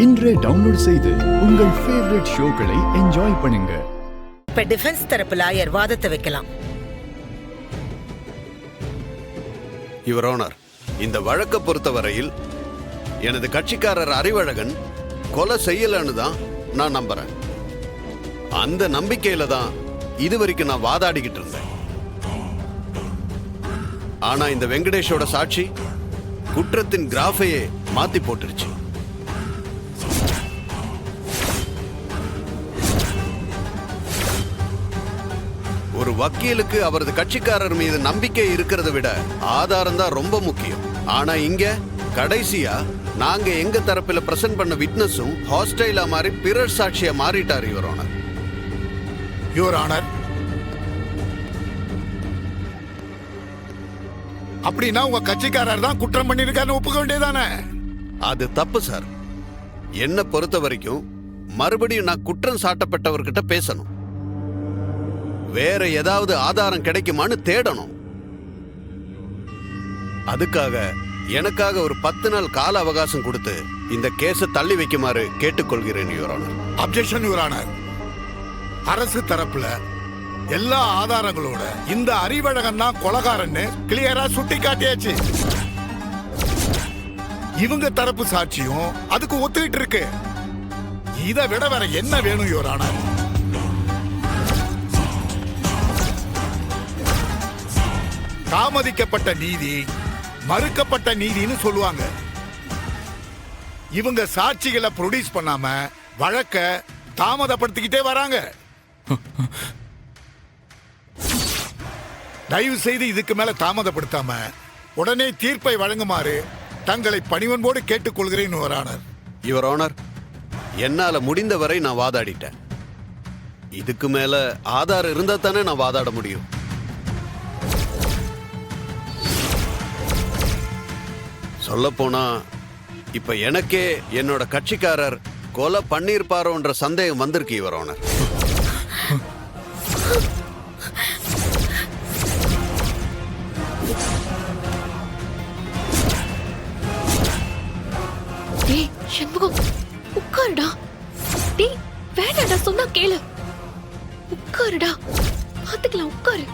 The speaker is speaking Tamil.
இன்றே டவுன்லோட் செய்து உங்கள் ஃபேவரட் ஷோக்களை என்ஜாய் பண்ணுங்க. இப்ப டிஃபென்ஸ் தரப்பு லாயர் வாதத்தை வைக்கலாம். யுவர் ஆனர், இந்த வழக்கை பொறுத்தவரையில் எனது கட்சிக்காரர் அறிவழகன் கொலை செய்யலன்னு தான் நான் நம்புறேன். அந்த நம்பிக்கையில தான் இதுவரைக்கும் நான் வாதாடிக்கிட்டு இருந்தேன். ஆனா இந்த வெங்கடேஷோட சாட்சி குற்றத்தின் கிராஃபையே மாத்தி போட்டுருச்சு. ஒரு வக்கீலுக்கு அவரது கட்சிக்காரர் மீது நம்பிக்கை இருக்கிறத விட ஆதாரம் தான் ரொம்ப முக்கியம். ஆனா இங்க கடைசியா நாங்க எங்க தரப்புல பிரசன்ட் பண்ண விட்னஸும் ஹாஸ்டைலா மாறி பிறர் சாட்சியா மாறிட்டார் யுவர் ஆனர். யுவர் ஆனர், அப்படின்னா உங்க கட்சிக்காரர் தான் குற்றம் பண்ணிருக்காருன்னு ஒப்புக்க வேண்டியதானே? அது தப்பு சார். என்ன பொறுத்த வரைக்கும் மறுபடியும் நான் குற்றம் சாட்டப்பட்டவர்கிட்ட பேசணும். வேற ஏதாவது ஆதாரம் கிடைக்குமான்னு தேடணும். அதுக்காக எனக்காக ஒரு 10 நாள் கால அவகாசம் கொடுத்து இந்த கேஸை தள்ளி வைக்குமாறு கேட்டுக்கொள்கிறேன் your honour. Objection your honour. அரசு தரப்புல எல்லா ஆதாரங்களோட இந்த அறிவழகன் தான் கொலைகாரன்னு கிளியரா சுட்டி காட்டியாச்சு. இவங்க தரப்பு சாட்சியும் அதுக்கு ஒத்துக்கிட்டு இருக்கு. இதை விட வேற என்ன வேணும் யுவர் ஆனர்? தாமதிக்கப்பட்ட நீதி மறுக்கப்பட்ட நீதினு சொல்லுவாங்க. இவங்க சாட்சிகளை ப்ரொடியூஸ் பண்ணாம வழக்க தாமதப்படுத்திக்கிட்டே வராங்க. தயவு செய்து இதுக்கு மேல தாமதப்படுத்தாம உடனே தீர்ப்பை வழங்குமாறு தங்களை பணிவன்போடு கேட்டுக்கொள்கிறேன் யுவர் ஆனர். யுவர் ஆனர், என்னால முடிந்தவரை நான் வாதாடிட்டேன். இதுக்கு மேல ஆதாரம் இருந்தா தானே நான் வாதாட முடியும். சொல்ல போனா இப்ப எனக்கே என்னோட கட்சிக்காரர் கொலை பண்ணிருப்பாரோன்ற சந்தேகம் வந்திருக்கு யுவர் ஆனர். டேய் சண்முகம், உட்காருடா. டேய் வேண்டாடா, சொன்னா கேளு. உட்காருடா, பாத்துக்கலாம், உட்காரு.